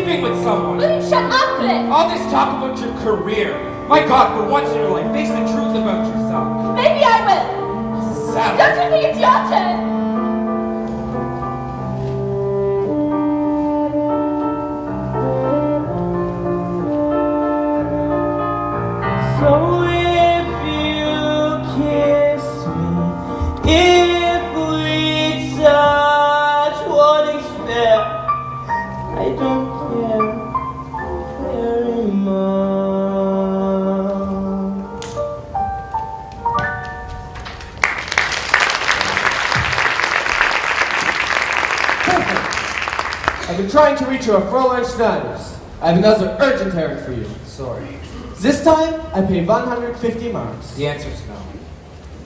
sleeping with someone. Will you shut up, Cliff? All this talk about your career. My God, for once in your life, face the truth about yourself. Maybe I will. Savage. Don't you think it's your turn? So if you kiss me, if we touch what is fair, I don't care very much. Perfect. I've been trying to reach you at Fräulein Schneider's. I have another urgent errand for you. Sorry. This time, I pay 150 marks. The answer's no.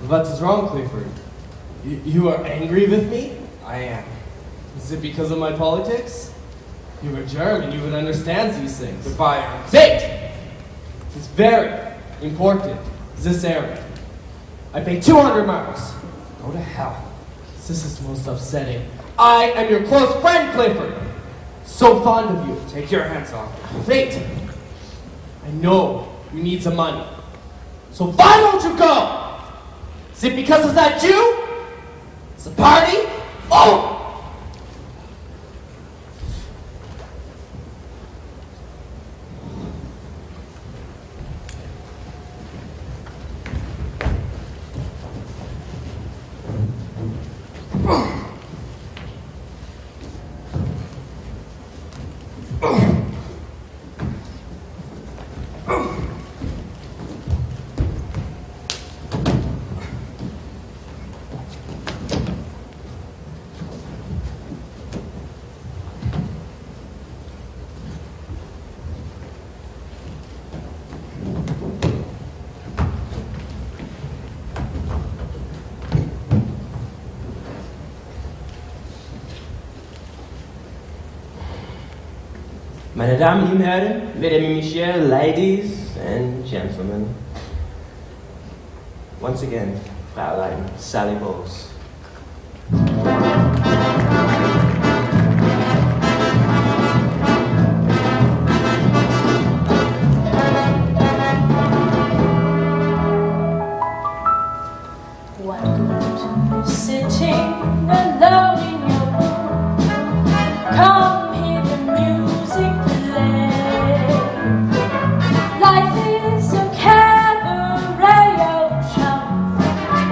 What is wrong, Clifford? You are angry with me? I am. Is it because of my politics? You were German, you would understand these things. Goodbye, Ernst. Wait! It is very important, this errand. I pay 200 marks. Go to hell. This is most upsetting. I am your close friend, Clifford. So fond of you. Take your hands off. Wait! I know you need some money. So why don't you go? Is it because of that Jew? It's a party? Oh! Meine Damen und Herren, Mesdames et Messieurs, ladies and gentlemen. Once again, Fräulein Sally Bowles. What good is sitting alone in your room? Come hear the music play. Life is a cabaret, old chum,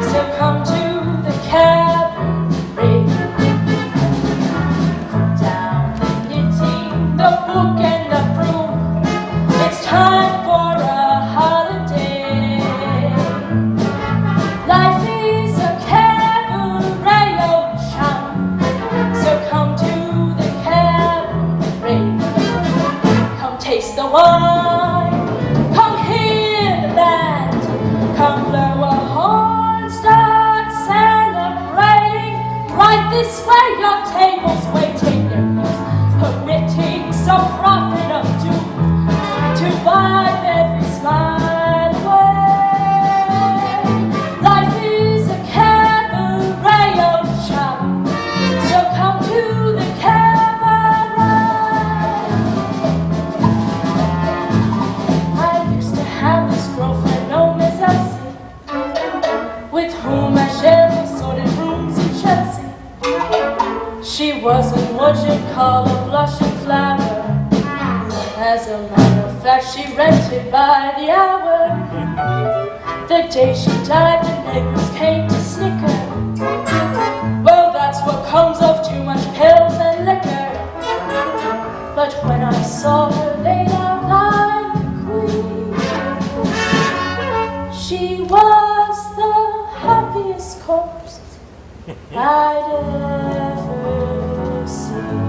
so come to the cabaret. Put down the knitting, the book and the broom. It's time for a holiday. Life is a cabaret, old chum, so come to the cabaret. Come taste the wine, come hear the band, come blow a horn, start celebrating. Right this way, your table's waiting, their views permitting some prophet of doom to wipe every smile away. Life is a cabaret, old chum, so come to the cabaret. I used to have this girlfriend known as Elsie, with whom I shared assorted rooms in Chelsea. She wasn't what you'd call a blushing flower. As a matter of fact, she rented by the hour. The day she died, the neighbors came to snicker. Well, that's what comes of too much pills and liquor. But when I saw her laid out like a queen, she was the happiest corpse I'd ever seen.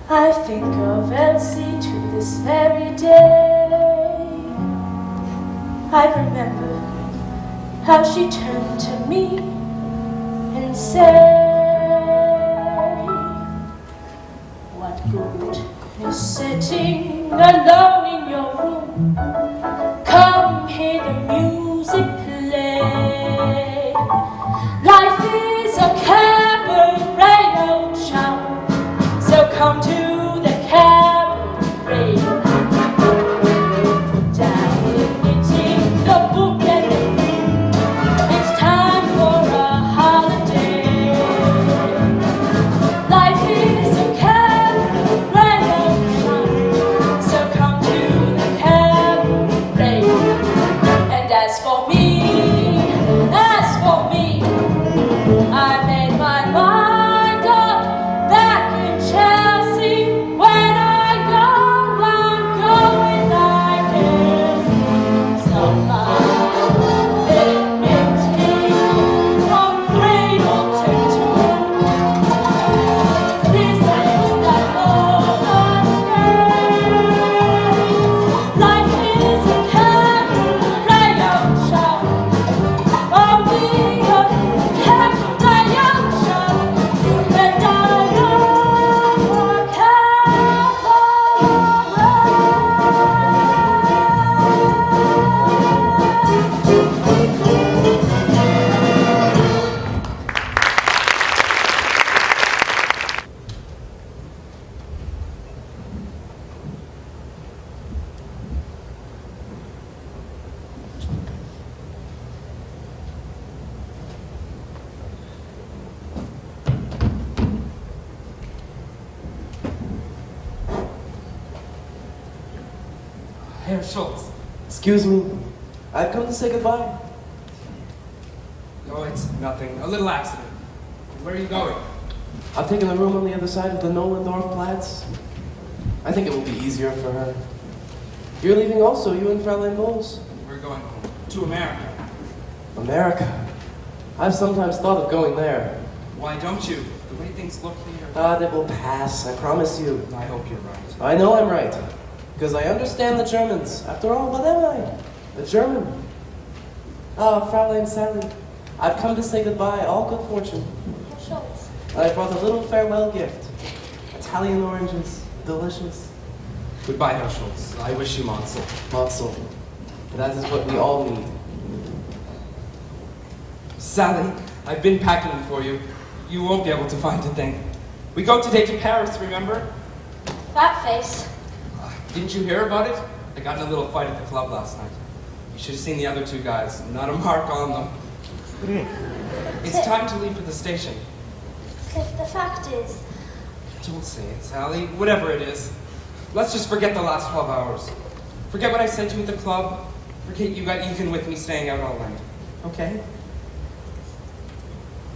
I think of Elsie to this very day. I remember how she turned to me and said, what good is sitting alone in your room? Come hear the music play. Life is a cabaret, old chum, Herr Schultz. Excuse me. I've come to say goodbye. Oh, it's nothing. A little accident. Where are you going? I've taken a room on the other side of the Nollendorf Platz. I think it will be easier for her. You're leaving also, you and Fräulein Bowles. We're going home. To America. America. I've sometimes thought of going there. Why don't you? The way things look here. It will pass, I promise you. I hope you're right. I know I'm right. Because I understand the Germans. After all, what am I? A German. Fräulein Sally. I've come to say goodbye. All good fortune. Herr Schultz. I brought a little farewell gift. Italian oranges. Delicious. Goodbye, Herr Schultz. I wish you Motzel. Motzel. That is what we all need. Sally, I've been packing them for you. You won't be able to find a thing. We go today to Paris, remember? That face. Didn't you hear about it? I got in a little fight at the club last night. You should have seen the other two guys. Not a mark on them. It's time to leave for the station. Cliff, the fact is... Don't say it, Sally. Whatever it is. Let's just forget the last 12 hours. Forget what I said to you at the club. Forget you got even with me staying out all night. Okay?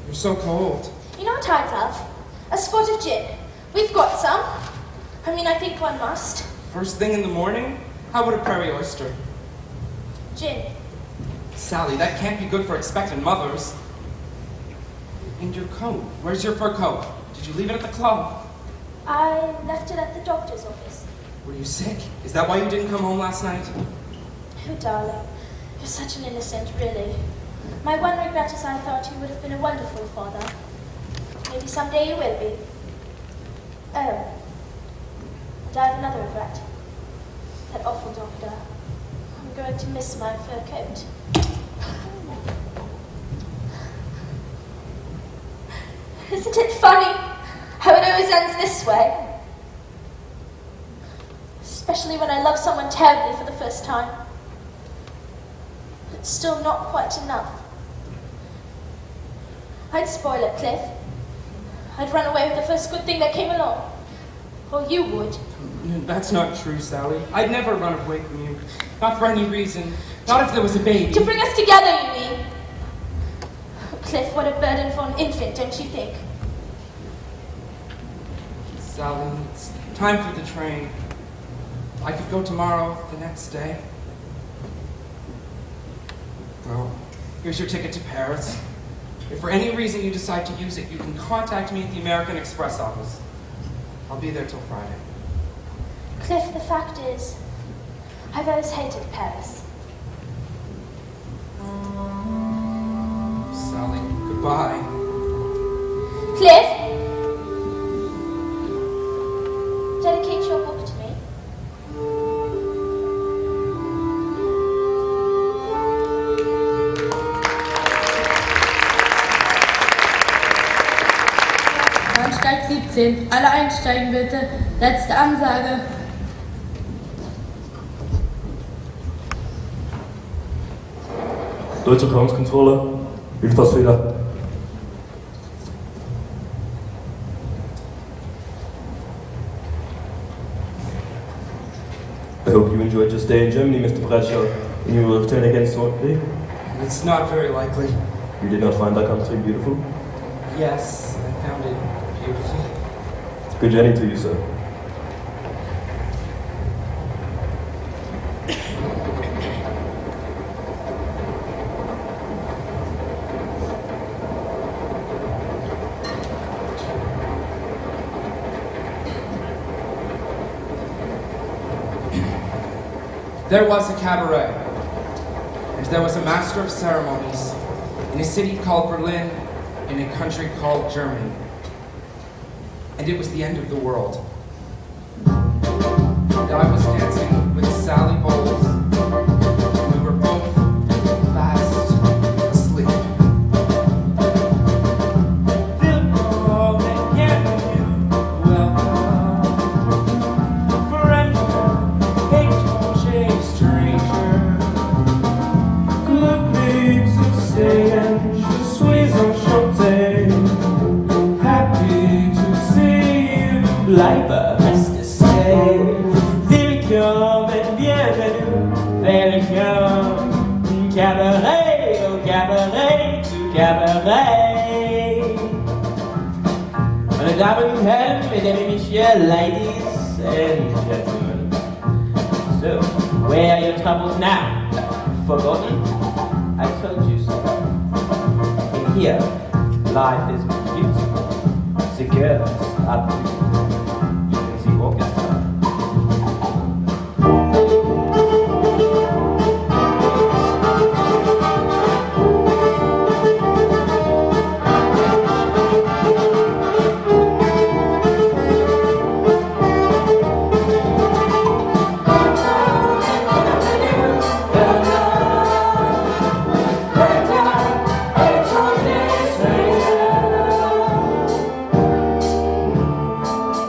You're so cold. You know what I'd love? A spot of gin. We've got some. I think one must. First thing in the morning? How about a prairie oyster? Gin. Sally, that can't be good for expectant mothers. And your coat? Where's your fur coat? Did you leave it at the club? I left it at the doctor's office. Were you sick? Is that why you didn't come home last night? Oh, darling. You're such an innocent, really. My one regret is I thought you would have been a wonderful father. Maybe someday you will be. Oh. And I have another regret. That awful doctor. I'm going to miss my fur coat. Isn't it funny how it always ends this way? Especially when I love someone terribly for the first time. It's still not quite enough. I'd spoil it, Cliff. I'd run away with the first good thing that came along. Or you would. That's not true, Sally. I'd never run away from you. Not for any reason. Not if there was a baby. To bring us together, you mean? Cliff, what a burden for an infant, don't you think? Sally, it's time for the train. I could go tomorrow, the next day. Well, here's your ticket to Paris. If for any reason you decide to use it, you can contact me at the American Express office. I'll be there till Friday. Cliff, the fact is, I've always hated Paris. Sally, goodbye. Cliff! Dedicate your book to me. Bahnsteig 17. Alle einsteigen bitte. Letzte Ansage. Deutsche Grenzkontrolle. Hilfsfehler. I hope you enjoyed your stay in Germany, Mr. Bradshaw, and you will return again shortly. It's not very likely. You did not find that country beautiful? Yes, I found it beautiful. Good journey to you, sir. There was a cabaret, and there was a master of ceremonies in a city called Berlin, in a country called Germany. And it was the end of the world. And I was dancing with Sally Bowles, and we were both fast asleep. Welcome, friend, étranger, stranger. Good things to say, and je suis enchanté. Happy to see you. Bleibe, reste stay. Willkommen, bienvenue. Madame Hem, Mesdames et Messieurs, ladies and gentlemen. So, where are your troubles now? Forgotten? I told you so. In here, life is beautiful. The girls are beautiful. Even the orchestra.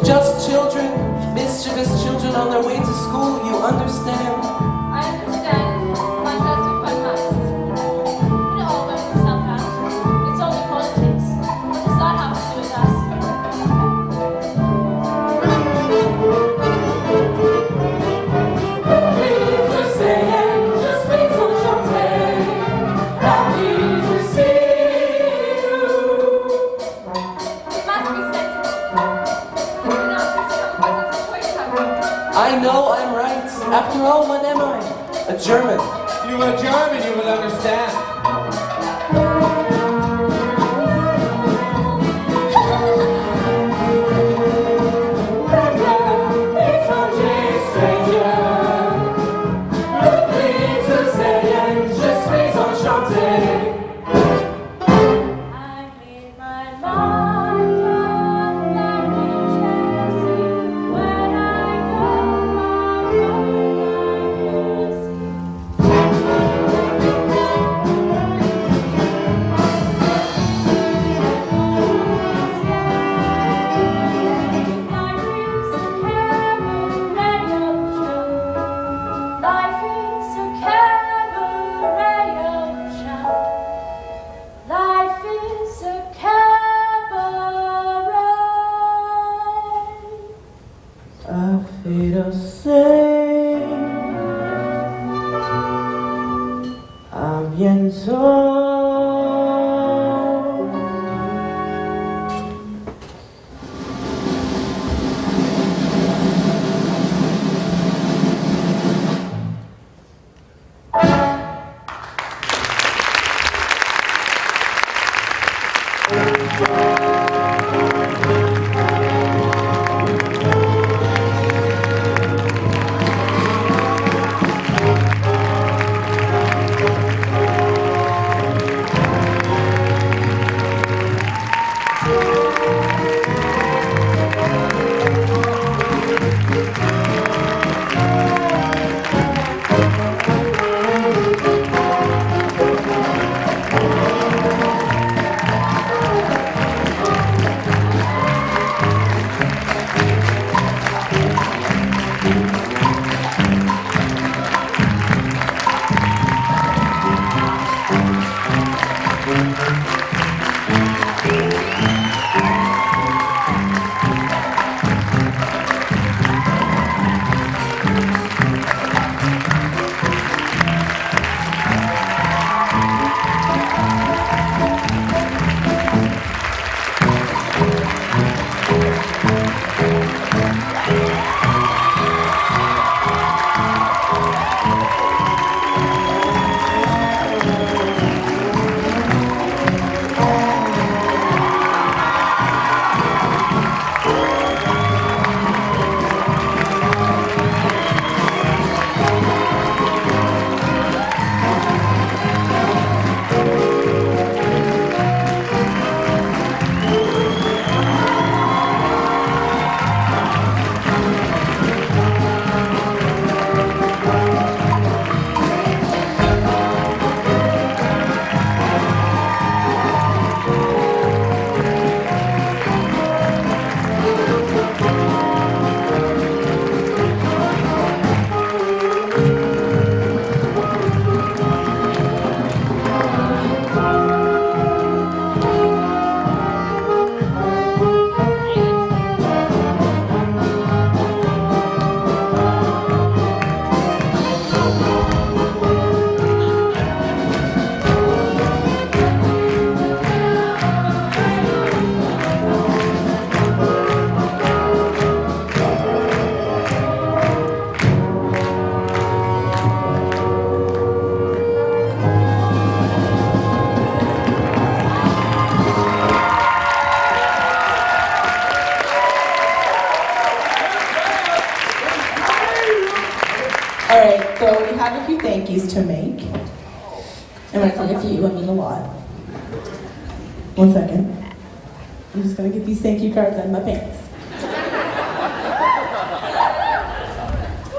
Just children, mischievous children on their way to school, you understand? I understand. One does what one must. It all works itself out. It's only politics. What does that have to do with us? It must be sensible. It's an artist because of the choice cover. I know I'm right. After all, what am I? A German. You are German, you will understand. I made my mind up back in Chelsea. When I go, I will see. Life is a cabaret show. Life is a cabaret. Auf Wiedersehen. A bientôt. All right, so we have a few thank yous to make. And when I say a few, I mean a lot. 1 second. I'm just gonna get these thank you cards out of my pants.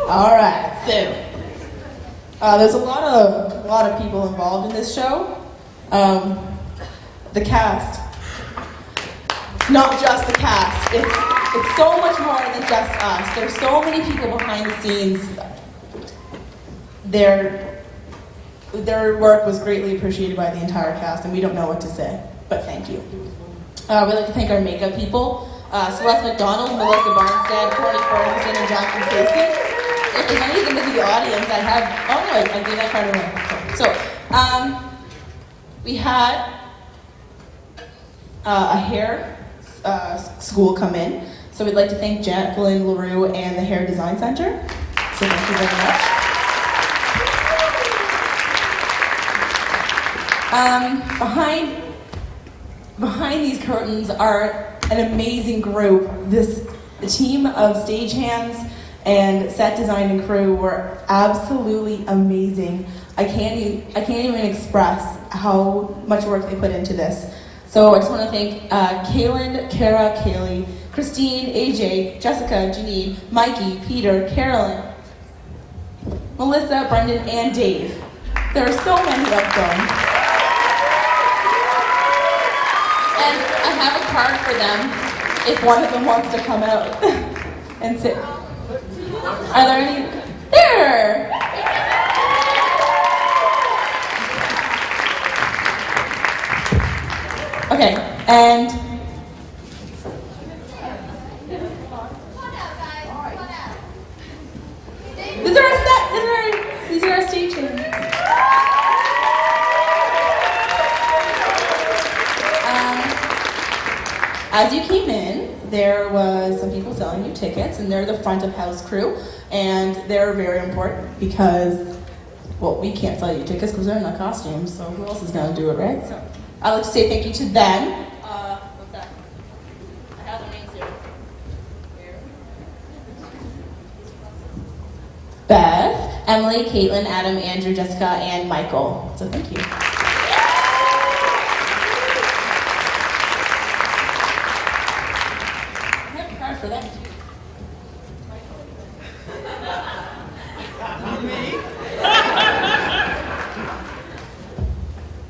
All right, so there's a lot of people involved in this show. The cast. It's not just the cast. It's so much more than just us. There's so many people behind the scenes. Their work was greatly appreciated by the entire cast, and we don't know what to say, but thank you. We'd like to thank our makeup people, Celeste McDonald, Melissa Barnstead, Courtney Ferguson, and Jacqueline Casey. If there's any of them in the audience, I gave that card away. So, we had a hair school come in, so we'd like to thank Jacqueline LaRue and the Hair Design Center. So thank you very much. Behind these curtains are an amazing group. The team of stagehands and set design and crew were absolutely amazing. I can't even express how much work they put into this. So I just want to thank Kaylin, Kara, Kaylee, Christine, AJ, Jessica, Janine, Mikey, Peter, Carolyn, Melissa, Brendan, and Dave. There are so many of them. And I have a card for them if one of them wants to come out and sit. Are there any? There! Okay, and these are our stage hands. As you came in, there was some people selling you tickets, and they're the front of house crew, and they're very important because, well, we can't sell you tickets because they're in the costumes, so who else is going to do it, right? So I'd like to say thank you to them. What's that? I have their names here. Beth, Emily, Caitlin, Adam, Andrew, Jessica, and Michael. So thank you. For them too.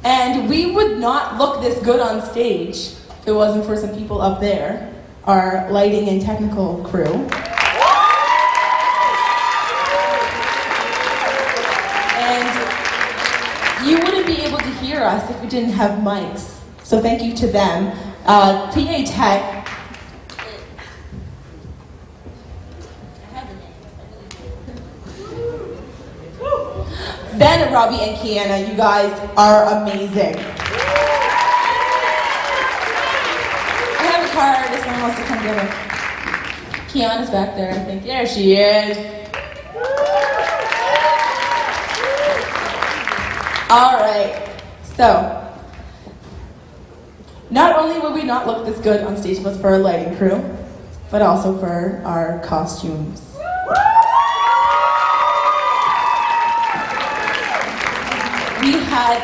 And we would not look this good on stage if it wasn't for some people up there, our lighting and technical crew. And you wouldn't be able to hear us if we didn't have mics. So thank you to them. PA Tech. Ben, Robbie, and Kiana, you guys are amazing. I have a card if someone wants to come get her. Kiana's back there, I think. There she is. All right, so not only will we not look this good on stage but for our lighting crew, but also for our costumes. We had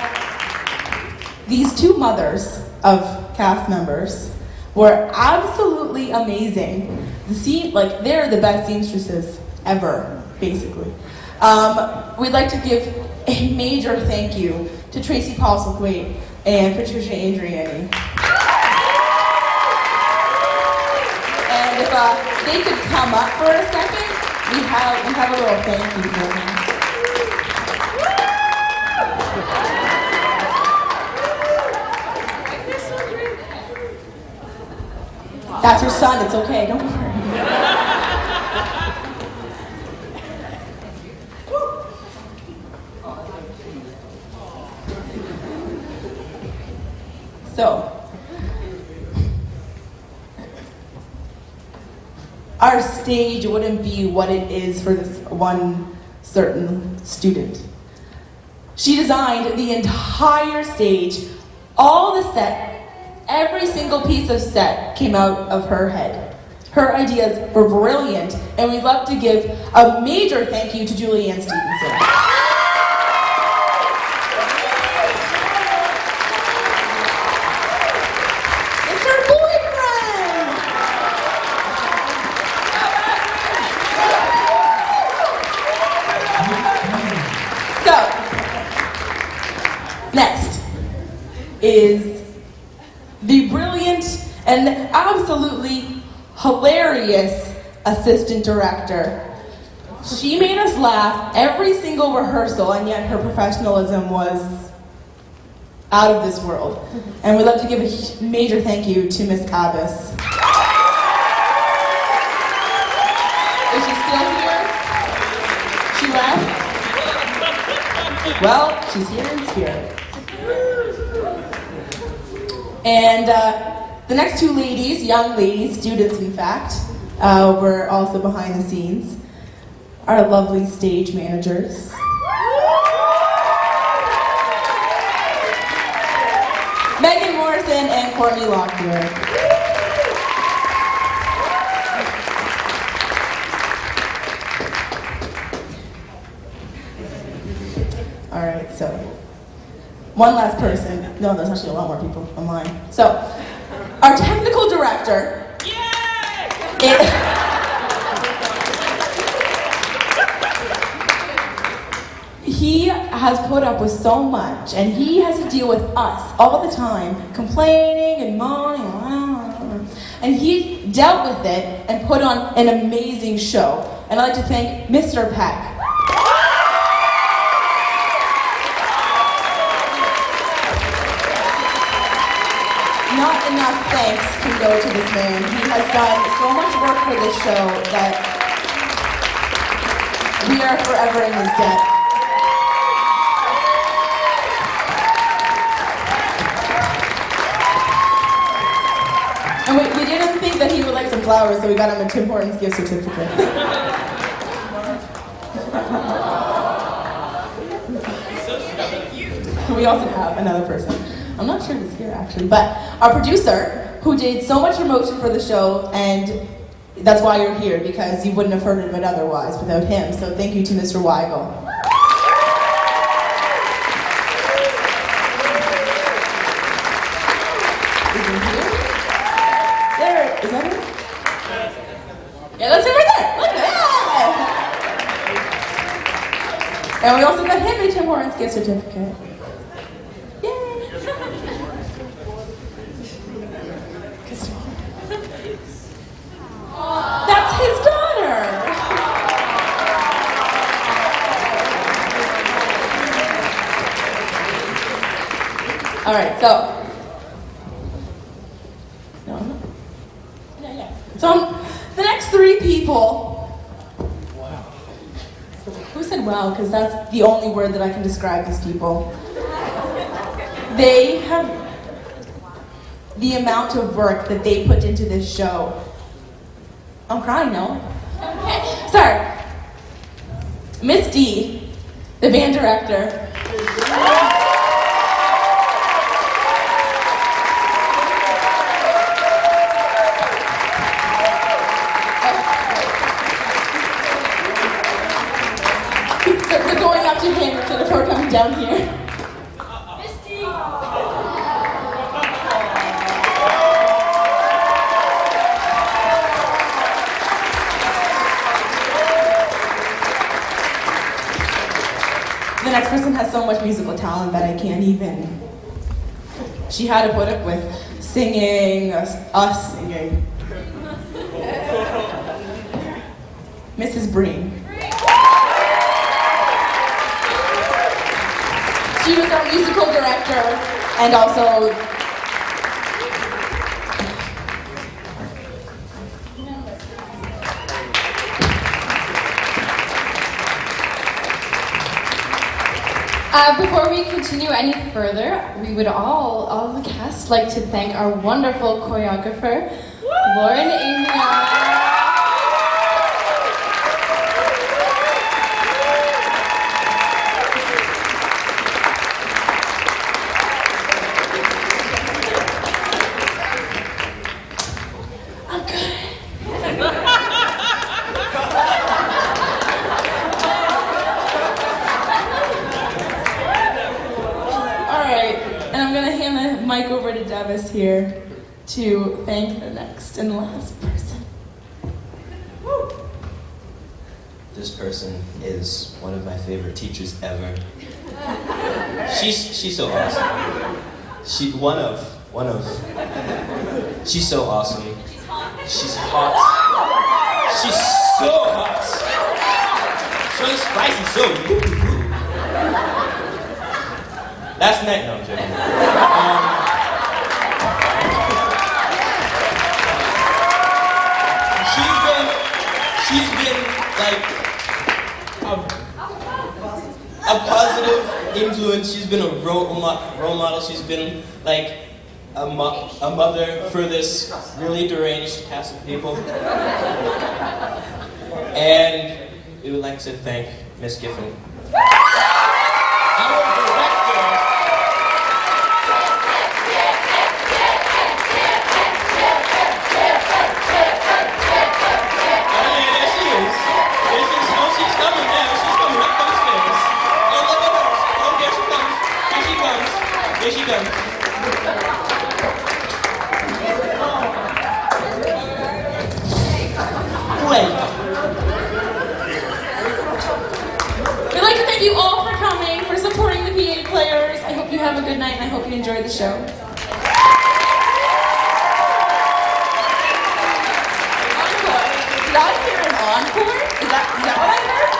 these two mothers of cast members were absolutely amazing. They're the best seamstresses ever, basically. We'd like to give a major thank you to Tracy Paulson-Quaid and Patricia Andriani. And if they could come up for a second, we have a little thank you for them. That's her son, it's okay, don't worry. So, our stage wouldn't be what it is for this one certain student. She designed the entire stage, all the set, every single piece of set came out of her head. Her ideas were brilliant, and we'd love to give a major thank you to Julianne Stevenson. It's her boyfriend! So, next is the brilliant and absolutely hilarious assistant director. She made us laugh every single rehearsal, and yet her professionalism was out of this world. And we'd love to give a major thank you to Miss Abbas. Is she still here? She left? Well, she's here in spirit. And the next two ladies, young ladies, students in fact, were also behind the scenes. Our lovely stage managers. Megan Morrison and Courtney Lockyer. All right, so one last person. No, there's actually a lot more people online. So, our technical director. He has put up with so much, and he has to deal with us all the time, complaining and moaning, and he dealt with it and put on an amazing show. And I'd like to thank Mr. Peck. Not enough thanks can go to this man. He has done so much work for this show that we are forever in his debt. And we didn't think that he would like some flowers, so we got him a Tim Hortons gift certificate. We also have another person. I'm not sure he's here actually, but our producer, who did so much promotion for the show, and that's why you're here, because you wouldn't have heard of it otherwise without him. So thank you to Mr. Weigel. Is he here? There, is that him? Yeah, that's him right there. Look at that. And we also got him a Tim Hortons gift certificate. That's his daughter! Alright, so. No, I'm not. Yeah. So, the next three people. Wow. Who said wow? Because that's the only word that I can describe these people. They have. The amount of work that they put into this show. I'm crying now. Okay, sorry. Miss D, the band director. They're going up to him instead of her coming down here. Miss D. The next person has so much musical talent that I can't even. She had to put up with singing, us singing. Mrs. Breen. She was our musical director and also. Before we continue any further, we would all of the cast, like to thank our wonderful choreographer, Lauren Amion. I'm good. mic over to Devis here to thank the next and last person. This person is one of my favorite teachers ever. She's so awesome. She's so awesome. She's hot. She's so hot. So spicy, so last night, no, I'm joking. She's been like a positive influence. She's been a role model. She's been like a mother for this really deranged cast of people. And we would like to thank Miss Giffen, our director. She's coming now. She's coming up those stairs. Oh, look at her. Oh, there she comes. Here she comes. Here she comes. Wait. We'd like to thank you all for coming, for supporting the PA players. I hope you have a good night and I hope you enjoyed the show. Encore. Did I hear an encore? Is that what I heard?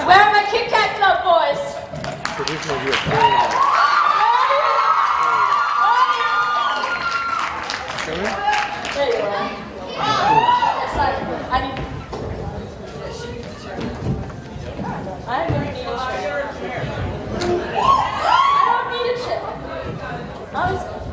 Where are my Kit Kat Club boys? There you are. It's like, I don't need a chair. I don't need a chair. I was going to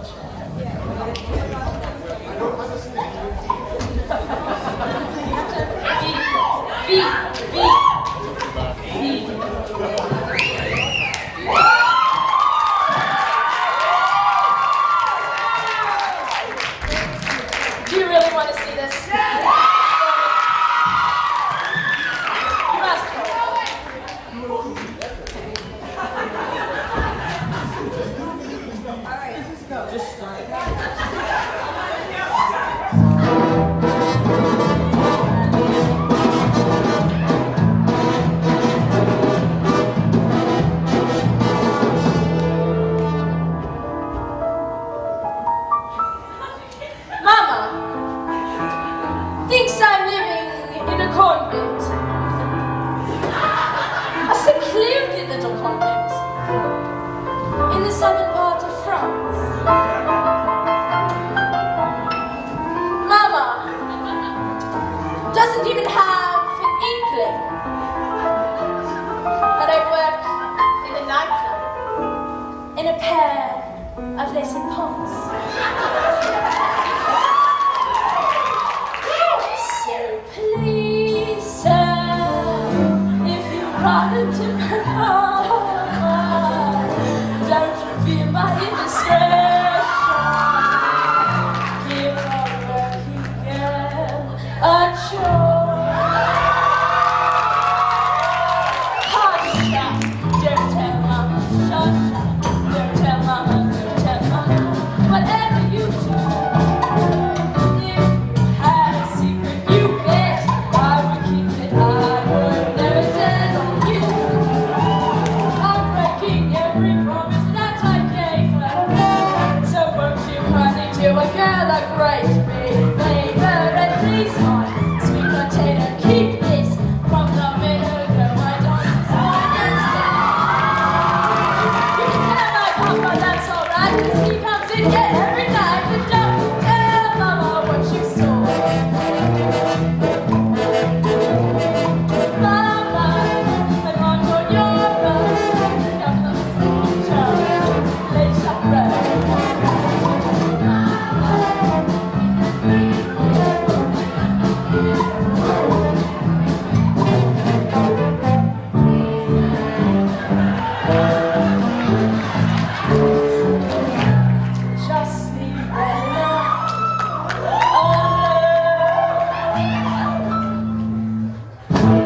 Do you really want to see this? You asked for it. Mama thinks I'm living in a convent. A secluded little convent in the southern part of France. Mama doesn't even have an inkling that I work in a nightclub in a pair of lacy pumps.